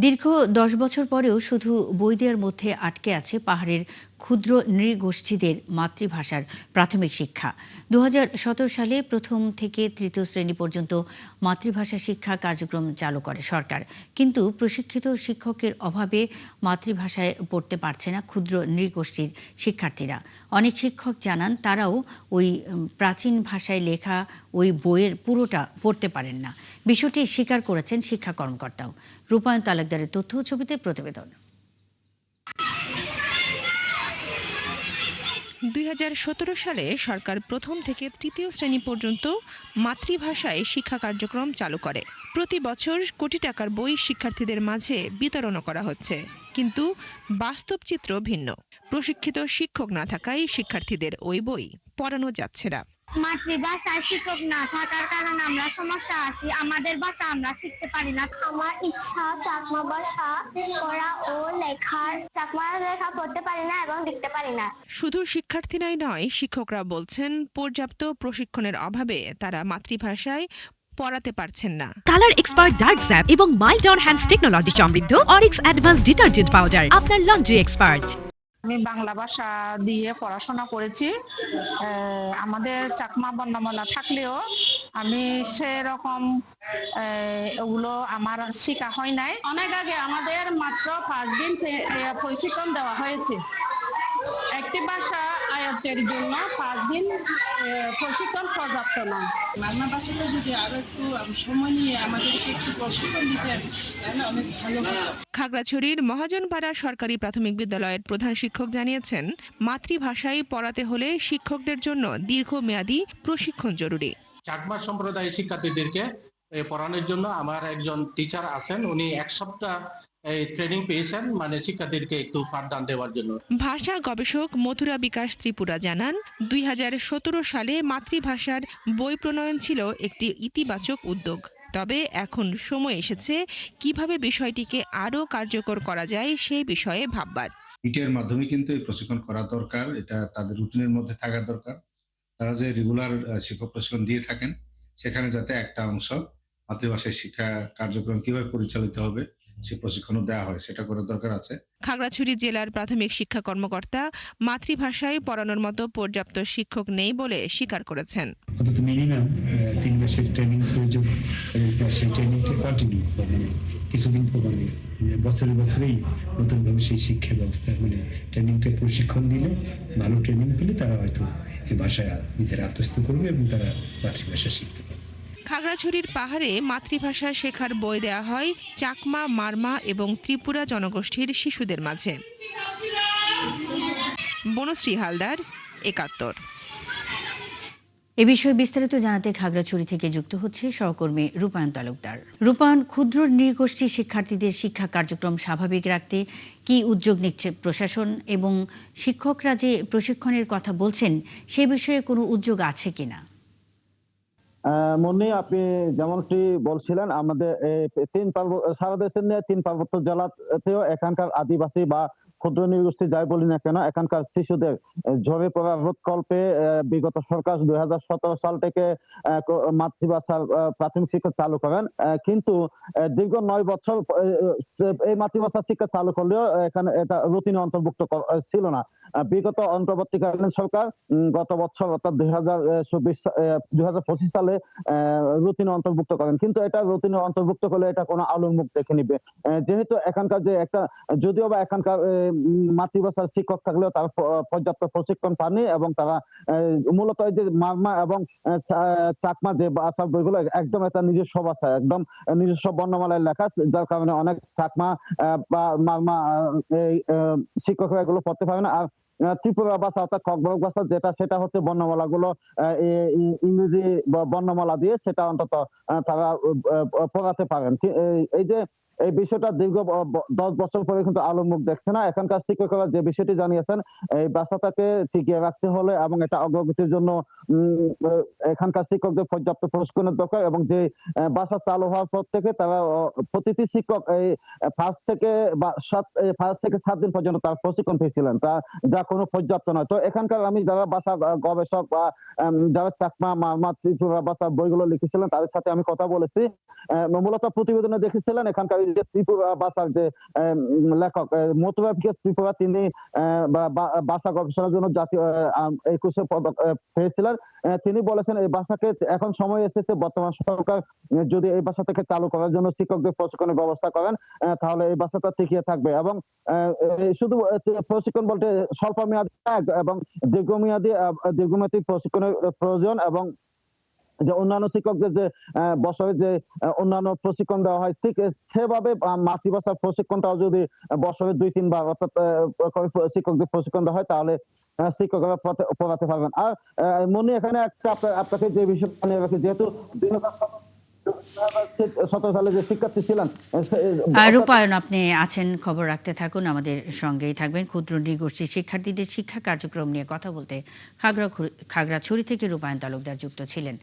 দীর্ঘ ১০ বছর পরেও শুধু বই দেওয়ার মধ্যে আটকে আছে পাহাড়ের ক্ষুদ্র নৃগোষ্ঠীদের মাতৃভাষার প্রাথমিক শিক্ষা। ২০১৭ সালে প্রথম থেকে তৃতীয় শ্রেণী পর্যন্ত মাতৃভাষা শিক্ষা কার্যক্রম চালু করে সরকার। কিন্তু প্রশিক্ষিত শিক্ষকের অভাবে মাতৃভাষায় পড়তে পারছে না ক্ষুদ্র নৃগোষ্ঠীর শিক্ষার্থীরা। অনেক শিক্ষক জানান তারাও ওই প্রাচীন ভাষায় লেখা ওই বইয়ের পুরোটা পড়তে পারেন না। বিষয়টি স্বীকার করেছেন শিক্ষা কর্মকর্তাও। রূপায়ণ তালুকদারের তথ্য ও ছবিতে প্রতিবেদন। ২০১৭ সালে সরকার প্রথম থেকে তৃতীয় শ্রেণী পর্যন্ত মাতৃভাষায় শিক্ষা কার্যক্রম চালু করে। প্রতি বছর কোটি টাকার বই শিক্ষার্থীদের মাঝে বিতরণ করা হচ্ছে, কিন্তু বাস্তব চিত্র ভিন্ন। প্রশিক্ষিত শিক্ষক না থাকায় শিক্ষার্থীদের ওই বই পড়ানো যাচ্ছে না। মাতৃভাষায় শিক্ষক না থাকার কারণে আমরা সমস্যা আসি, আমাদের ভাষা আমরা শিখতে পারি না। আমার ইচ্ছা চাকমা ভাষা পড়া ও লেখার, চাকমা লেখা পড়তে পারি না এবং লিখতে পারি না। শুধু শিক্ষার্থীরাই নয়, শিক্ষকরা বলছেন পর্যাপ্ত প্রশিক্ষণের অভাবে তারা মাতৃভাষায় পড়াতে পারছেন না। কালার এক্সপার্ট ডার্ক স্যাপ এবং মাইল্ড অন হ্যান্ডস টেকনোলজি সমৃদ্ধ অরিক্স অ্যাডভান্স ডিটারজেন্ট পাউডার আপনার লন্ড্রি এক্সপার্ট। আমি বাংলা ভাষা দিয়ে পড়াশোনা করেছি। আমাদের চাকমা বর্ণমালা থাকলেও আমি সেরকম ওগুলো আমার শেখা হয় নাই। অনেক আগে আমাদের মাত্র 5 দিন প্রশিক্ষণ দেওয়া হয়েছে। একটি ভাষা আয়ত্তের জন্য 5 দিন প্রশিক্ষণ পর্যাপ্ত নয়। বাংলা ভাষাটা যদি আরো একটু সময় নিয়ে আমাদেরকে একটু প্রশিক্ষণ দিতেন তাহলে অনেক ভালো হতো। খাগড়াছড়ির মহাজনপাড়া সরকারি প্রাথমিক বিদ্যালয়ের প্রধান শিক্ষক জানিয়েছেন, মাতৃভাষায় পড়াতে হলে শিক্ষকদের জন্য দীর্ঘমেয়াদী প্রশিক্ষণ জরুরি। চাকমা সম্প্রদায়ের শিক্ষার্থীদেরকে পড়ানোর জন্য আমার একজন টিচার আছেন, উনি 1 সপ্তাহ ট্রেনিং পেয়েছেন, মানে শিক্ষার্থীদেরকে একটু পাঠদান দেওয়ার জন্য। ভাষা গবেষক মথুরা বিকাশ ত্রিপুরা জানান, ২০১৭ সালে মাতৃভাষার বই প্রণয়ন ছিল একটি ইতিবাচক উদ্যোগ। তবে এখন সময় এসেছে কিভাবে বিষয়টিকে আরও কার্যকর করা যায় সেই বিষয়ে ভাববার। ইটের মাধ্যমে কিন্তু এই প্রশিক্ষণ করা দরকার, এটা তাদের রুটিনের মধ্যে থাকা দরকার। তারা যে রেগুলার শিক্ষক প্রশিক্ষণ দিয়ে থাকেন, সেখানে যাতে একটা অংশ মাতৃভাষায় শিক্ষা কার্যক্রম কিভাবে পরিচালিত হবে সে প্রশিক্ষণও দেওয়া হয়, সেটা করার দরকার আছে। খাগড়াছড়ি জেলার প্রাথমিক শিক্ষা কর্মকর্তা মাতৃভাষায় পড়ানোর মতো পর্যাপ্ত শিক্ষক নেই বলে স্বীকার করেছেন। মিনিমাম 3 মাসের ট্রেনিং প্রয়োজন এবং সেই ট্রেনিংটা কন্টিনিউ কিছুদিন পর বছরেই নতুনভাবে সেই শিক্ষা ব্যবস্থা ট্রেনিংটা প্রশিক্ষণ দিলে, ভালো ট্রেনিং পেলে তারা হয়তো এই ভাষায় নিজের আত্মস্থ করবে এবং তারা মাতৃভাষা শিখতে পারবে। খাগড়াছড়ির পাহাড়ে মাতৃভাষা শেখার বই দেওয়া হয় চাকমা, মারমা এবং ত্রিপুরা জনগোষ্ঠীর শিশুদের মাঝে। বনশ্রী হালদার, ৭১। এ বিষয়ে বিস্তারিত জানাতে খাগড়াছড়ি থেকে যুক্ত হচ্ছে সহকর্মী রূপায়ণ তালুকদার। রূপায়ণ, ক্ষুদ্র নৃগোষ্ঠী শিক্ষার্থীদের শিক্ষা কার্যক্রম স্বাভাবিক রাখতে কি উদ্যোগ নিচ্ছে প্রশাসন, এবং শিক্ষকরা যে প্রশিক্ষণের কথা বলছেন সে বিষয়ে কোনো উদ্যোগ আছে কিনা? মনি, আপনি যেমনটি বলছিলেন, আমাদের সারা দেশের নিয়ে 3 পার্বত্য জেলাতেও এখানকার আদিবাসী বা ক্ষুদ্র নৃগোষ্ঠী যাই বলি না কেন, এখানকার শিশুদের ঝরে পড়া রোধকল্পে বিগত সরকার ২০১৭ সাল থেকে মাতৃভাষার প্রাথমিক শিক্ষা চালু করেন। কিন্তু দীর্ঘ ৯ বছর এই মাতৃভাষা শিক্ষা চালু করলেও এখানে এটা রুটিনে অন্তর্ভুক্ত ছিল না। বিগত অন্তর্বর্তীকালীন সরকার গত বছর অর্থাৎ ২০২৫ সালে রুটিনে অন্তর্ভুক্ত করেন, কিন্তু এটা রুটিনে অন্তর্ভুক্ত করলে এটা কোনো আলোর মুখ দেখে নিবে। যেহেতু এখানকার যে একটা, যদিও বা এখানকার মাতৃভাষার শিক্ষক থাকলেও তারা পর্যাপ্ত প্রশিক্ষণ পাননি, এবং তারা মূলত এই যে মারমা এবং চাকমা যে ভাষার বইগুলো একদম একটা নিজস্ব ভাষা, একদম নিজস্ব বর্ণমালায় লেখা, যার কারণে অনেক চাকমা বা মারমা শিক্ষকরা এগুলো পড়তে পারে না। আর ত্রিপুরা ভাষা অর্থাৎ ককবরক ভাষা সেটা হচ্ছে বর্ণমালা গুলো ইংরেজি বর্ণমালা দিয়ে সেটা অন্তত তারা পড়াতে পারেন। এই বিষয়টা দীর্ঘ 10 বছর পরে কিন্তু আলোর মুখ দেখছে না। এখানকার শিক্ষকরা যে বিষয়টি জানিয়েছেন, এই ভাষাটাকে টিকিয়ে রাখতে হলে এবং এটা অগ্রগতির জন্য এখানকার শিক্ষকদের পর্যাপ্ত প্রশিক্ষণের দরকার, এবং যে ভাষা চালু হওয়ার পর থেকে তারা প্রতিটি শিক্ষক এই 5 থেকে 7 দিন পর্যন্ত তার প্রশিক্ষণ পেয়েছিলেন, যা কোনো পর্যাপ্ত নয়। তো এখানকার আমি যারা ভাষা গবেষক বা যারা চাকমা, মারমা, ত্রিপুরা ভাষার বইগুলো লিখেছিলেন তাদের সাথে আমি কথা বলেছি। মূলত প্রতিবেদনে দেখেছিলেন এখানকার যে ত্রিপুরা ভাষার যে লেখক মথুরাভিকে ত্রিপুরা, তিনি ভাষা গবেষণার জন্য জাতীয় 21 পদক পেয়েছিলেন। তিনি বলেছেন এই ভাষাকে এখন সময় এসেছে, বর্তমান সরকার যদি এই ভাষাটাকে চালু করার জন্য শিক্ষকদের প্রশিক্ষণের ব্যবস্থা করেন তাহলে এই ভাষাটা টিকিয়ে থাকবে। এবং শুধু প্রশিক্ষণ বলতে স্বল্প মেয়াদী এবং দীর্ঘমেয়াদী প্রশিক্ষণের প্রয়োজন, এবং যে অন্যান্য শিক্ষকদের যে বছরে যে অন্যান্য প্রশিক্ষণ দেওয়া হয় ঠিক সেভাবে মাতৃভাষার প্রশিক্ষণটাও যদি বছরে 2-3 বার অর্থাৎ শিক্ষকদের প্রশিক্ষণ দেওয়া হয় তাহলে শিক্ষকরা পড়াতে পারবেন। আর মনে এখানে একটা আপনাকে যে বিষয় জানিয়ে রাখি, যেহেতু 2017 সালে যে শিক্ষার্থী ছিলেন রূপায়ণ, আপনি আছেন, খবর রাখতে থাকুন, আমাদের সঙ্গেই থাকবেন। ক্ষুদ্র নৃগোষ্ঠীর শিক্ষার্থীদের শিক্ষা কার্যক্রম নিয়ে কথা বলতে খাগড়াছড়ি থেকে রূপায়ণ তালুকদার যুক্ত ছিলেন।